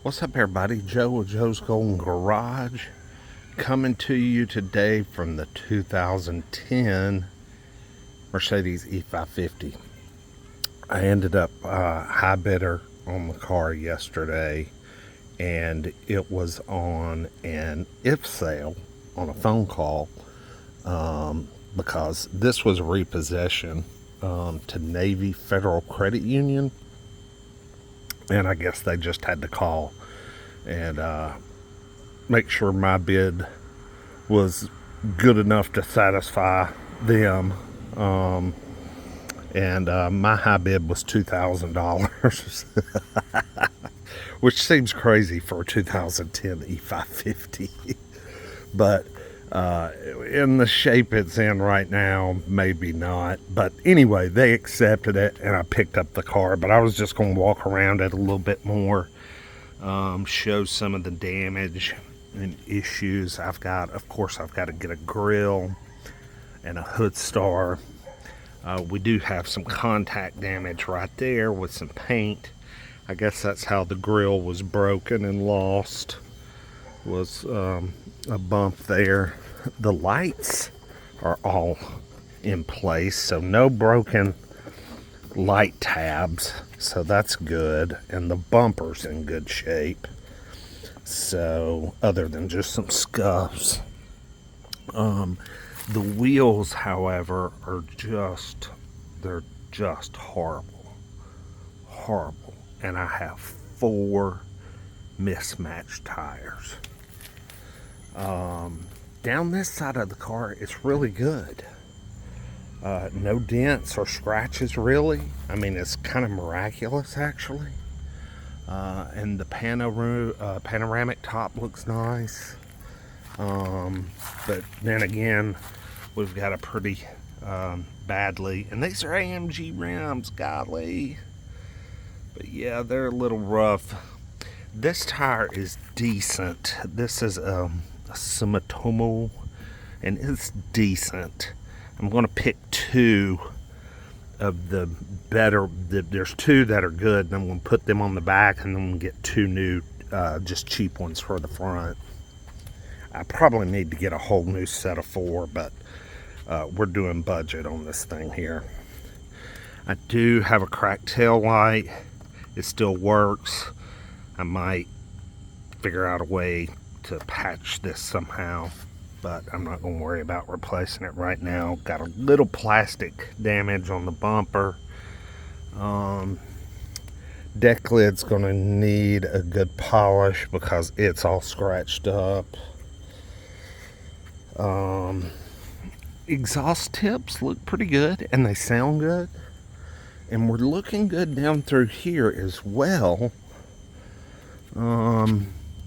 What's up, everybody? Joe with Joe's Golden Garage coming to you today from the 2010 Mercedes E550. I ended up high bidder on the car yesterday, and it was on an if sale on a phone call because this was a repossession to Navy Federal Credit Union. And I guess they just had to call and make sure my bid was good enough to satisfy them. And my high bid was $2,000, which seems crazy for a 2010 E550. But in the shape it's in right now, maybe not. But anyway, they accepted it and I picked up the car. But I was just going to walk around it a little bit more, show some of the damage and issues I've got. Of course, I've got to get a grill and a hood star. We do have some contact damage right there with some paint. I guess that's how the grill was broken and lost, was a bump there. The lights are all in place, so no broken light tabs, so that's good. And the bumper's in good shape, so other than just some scuffs. The wheels, however, are they're just horrible. And I have 4 mismatched tires. Down this side of the car, it's really good. No dents or scratches, really. I mean, it's kind of miraculous, actually. And the panoramic top looks nice. But then again, we've got a pretty badly, and these are AMG rims, golly. But yeah, they're a little rough. This tire is decent. This is a Sumitomo, and it's decent. I'm going to pick 2 of the better. There's 2 that are good, and I'm going to put them on the back, and then I'm going to get 2 new, just cheap ones for the front. I probably need to get a whole new set of 4, but we're doing budget on this thing here. I do have a cracked tail light. It still works. I might figure out a way to patch this somehow, but I'm not going to worry about replacing it right now. Got a little plastic damage on the bumper. Deck lid's going to need a good polish because it's all scratched up. Exhaust tips look pretty good and they sound good, and we're looking good down through here as well,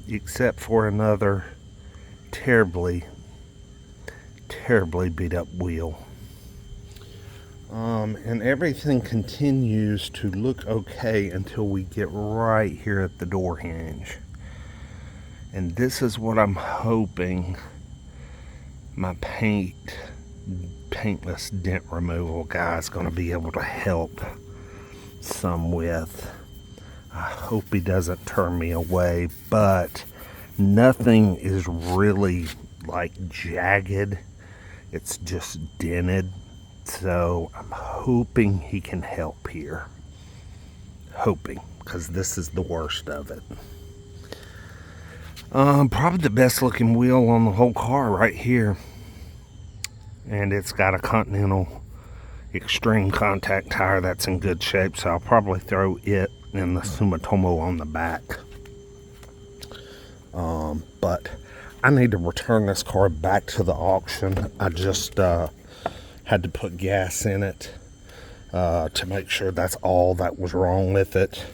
except for another terribly beat up wheel. And everything continues to look okay until we get right here at the door hinge, and this is what I'm hoping my paintless dent removal guy is going to be able to help some with. I hope he doesn't turn me away, but nothing is really like jagged. It's just dented, so I'm hoping he can help here. Hoping, because this is the worst of it. Probably the best looking wheel on the whole car right here. And it's got a Continental Extreme contact tire that's in good shape, so I'll probably throw it and the Sumitomo on the back. But I need to return this car back to the auction. I just had to put gas in it to make sure that's all that was wrong with it.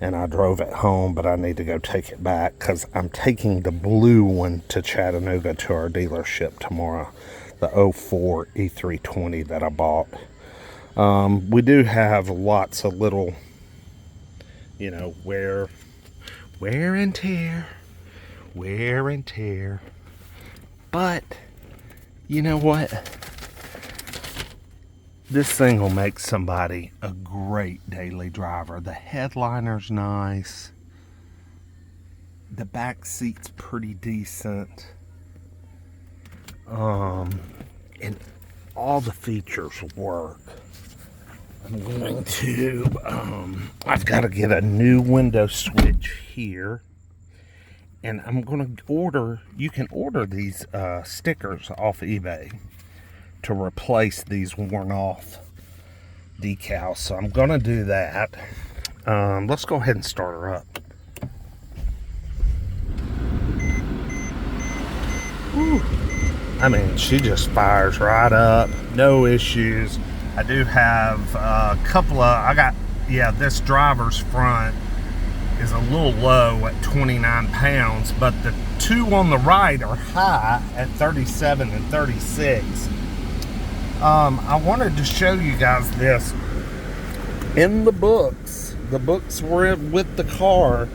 And I drove it home, but I need to go take it back because I'm taking the blue one to Chattanooga to our dealership tomorrow. The 04 E320 that I bought. We do have lots of little, wear and tear. But, you know what? This thing will make somebody a great daily driver. The headliner's nice. the back seat's pretty decent. And all the features work. I'm going to, I've got to get a new window switch here. And I'm going to order, you can order these stickers off eBay to replace these worn off decals. So I'm going to do that. Let's go ahead and start her up. Whew. I mean, she just fires right up, no issues. I do have a couple of, this driver's front is a little low at 29 pounds, but the two on the right are high at 37 and 36. I wanted to show you guys this. In the books were with the car.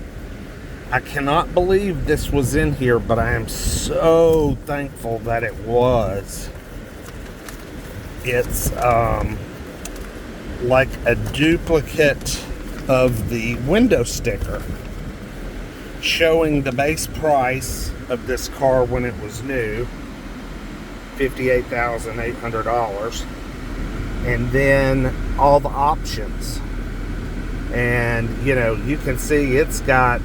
I cannot believe this was in here, but I am so thankful that it was. It's like a duplicate of the window sticker showing the base price of this car when it was new, $58,800, and then all the options. And you can see it's got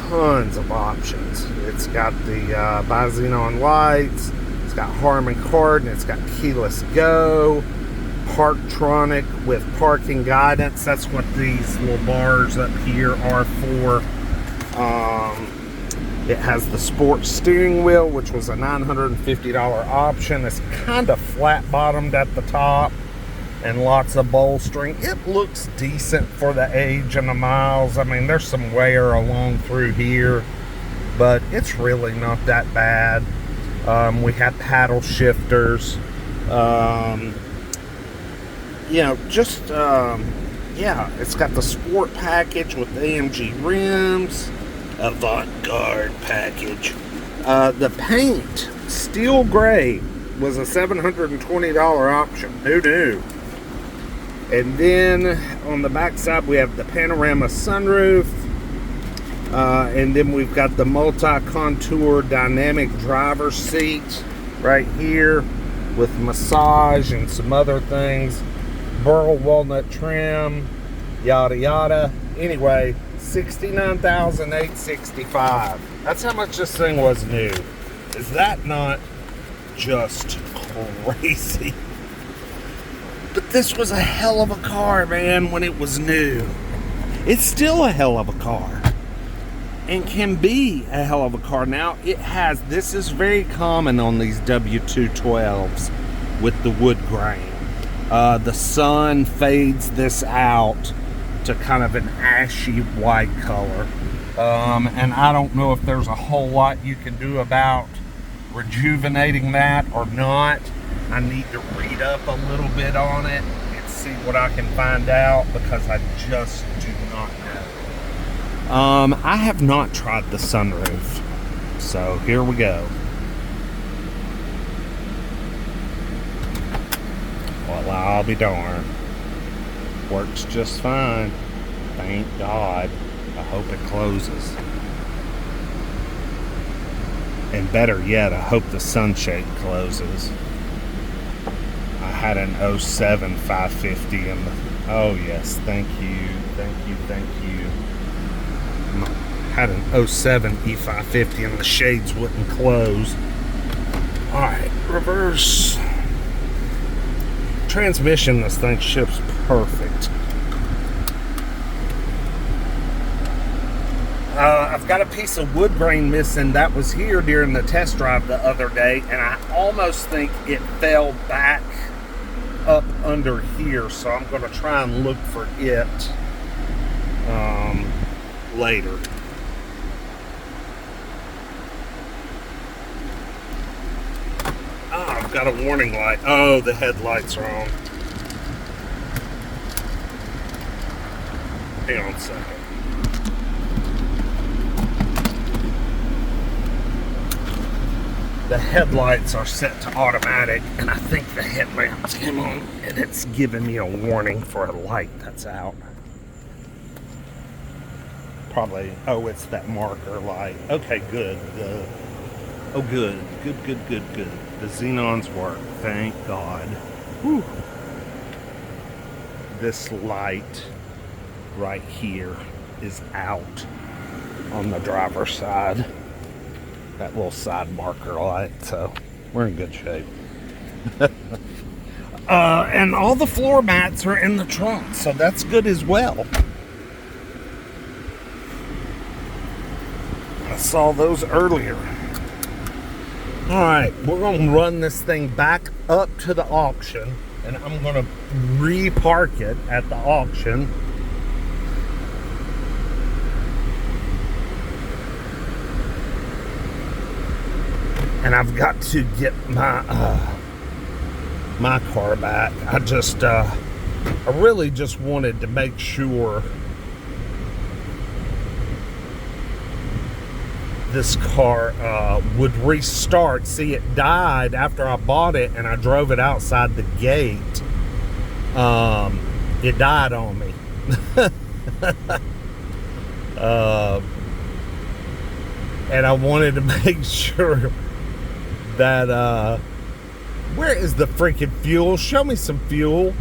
tons of options. It's got the bi-xenon lights, it's got Harman Kardon, it's got keyless go, Parktronic with parking guidance. That's what these little bars up here are for. It has the sports steering wheel, which was a $950 option. It's kind of flat bottomed at the top and lots of bolstering. It looks decent for the age and the miles. I mean, there's some wear along through here, but it's really not that bad. We have paddle shifters. It's got the sport package with AMG rims, avant-garde package. The paint, steel gray, was a $720 option. Who knew? And then on the back side we have the panorama sunroof, and then we've got the multi-contour dynamic driver's seat right here with massage and some other things. Burl walnut trim, yada yada. Anyway, $69,865. That's how much this thing was new. Is that not just crazy? But this was a hell of a car, man, when it was new. It's still a hell of a car. And can be a hell of a car. Now, this is very common on these W212s with the wood grain. The sun fades this out to kind of an ashy white color. And I don't know if there's a whole lot you can do about rejuvenating that or not. I need to read up a little bit on it and see what I can find out, because I just do not know. I have not tried the sunroof, so here we go. Well, I'll be darned. Works just fine. Thank God. I hope it closes. And better yet, I hope the sunshade closes. I had an 07 550 in the... Oh yes, thank you. Had an 07 e550 and the shades wouldn't close. Alright, reverse. Transmission, this thing ships perfect. I've got a piece of wood grain missing that was here during the test drive the other day, and I almost think it fell back up under here, so I'm going to try and look for it later. I've got a warning light. Oh, the headlights are on. Hang on a second. The headlights are set to automatic, and I think the headlamps came on, and it's giving me a warning for a light that's out. probably, oh, it's that marker light. Okay, good. Good. The xenons work, thank God. Whew. This light right here is out on the driver's side. That little side marker light, so we're in good shape. And all the floor mats are in the trunk, so that's good as well. I saw those earlier. Alright, we're going to run this thing back up to the auction, and I'm going to repark it at the auction. And I've got to get my car back. I really just wanted to make sure this car would restart. See, it died after I bought it and I drove it outside the gate. It died on me. And I wanted to make sure that where is the freaking fuel? Show me some fuel.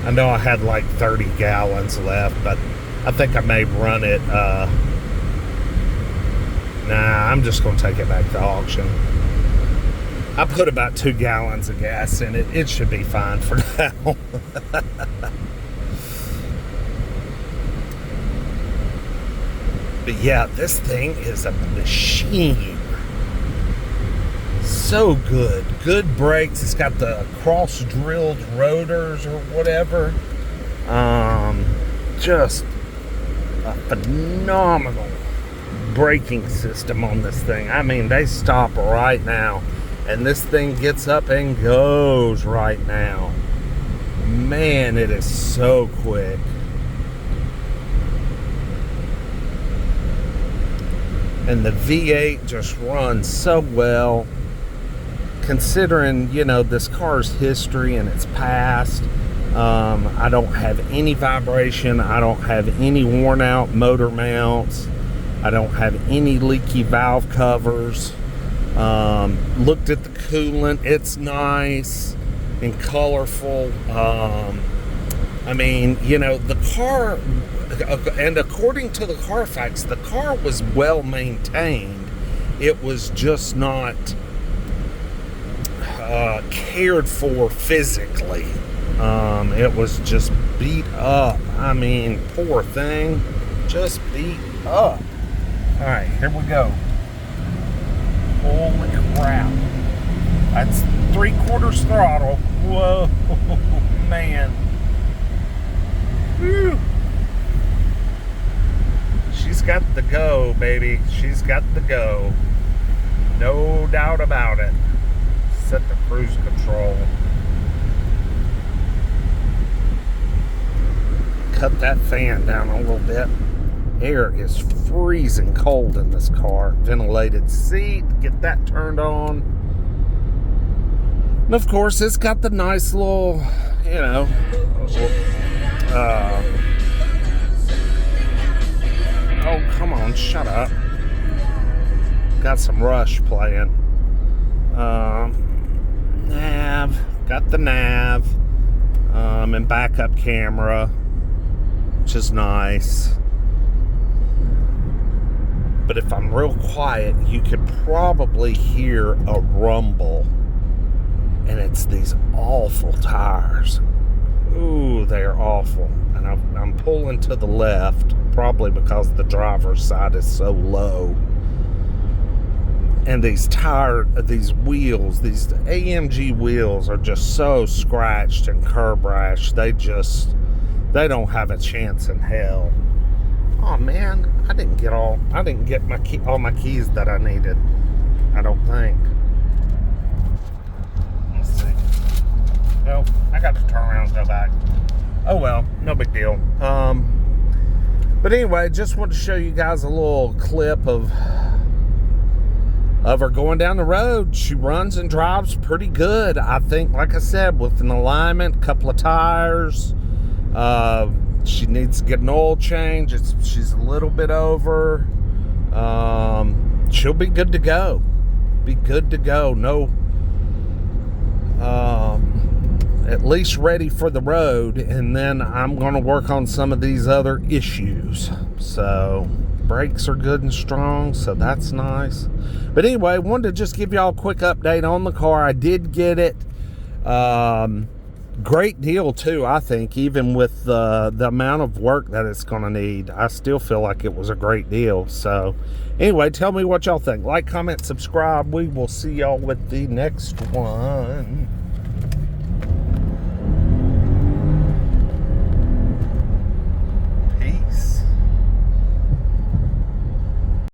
I know I had like 30 gallons left, but I think I may run it. Nah, I'm just going to take it back to auction. I put about 2 gallons of gas in it. It should be fine for now. But yeah, this thing is a machine. So good. Good brakes. It's got the cross-drilled rotors or whatever. Just a phenomenal braking system on this thing. I mean, they stop right now, and this thing gets up and goes right now. Man, it is so quick. And the V8 just runs so well, considering, you know, this car's history and its past. I don't have any vibration. I don't have any worn out motor mounts. I don't have any leaky valve covers. Looked at the coolant. It's nice and colorful. I mean, you know, the car, and according to the Carfax, the car was well maintained. It was just not cared for physically. It was just beat up. I mean, poor thing, just beat up. All right, here we go. Holy crap. That's 3/4 throttle. Whoa, man. Whew. She's got the go, baby. She's got the go. No doubt about it. Set the cruise control. Cut that fan down a little bit. Air is freezing cold in this car. Ventilated seat, get that turned on. And of course, it's got the nice little, you know, oh, come on, shut up. Got some Rush playing. Nav, got the nav, and backup camera, which is nice. But if I'm real quiet, you could probably hear a rumble. And it's these awful tires. Ooh, they're awful. And I'm pulling to the left, probably because the driver's side is so low. And these wheels, these AMG wheels are just so scratched and curb rash. They don't have a chance in hell. Oh man, I didn't get all my keys that I needed. I don't think. Let's see. Well, I got to turn around and go back. Oh well, no big deal. But anyway, just wanted to show you guys a little clip of her going down the road. She runs and drives pretty good. I think, like I said, with an alignment, couple of tires, she needs to get an oil change. She's a little bit over. She'll be good to go. Be good to go. No, at least ready for the road. And then I'm going to work on some of these other issues. So brakes are good and strong, so that's nice. But anyway, wanted to just give y'all a quick update on the car. I did get it. Great deal too, I think. Even with the amount of work that it's going to need, I still feel like it was a great deal. So anyway, tell me what y'all think. Like, comment, subscribe. We will see y'all with the next one.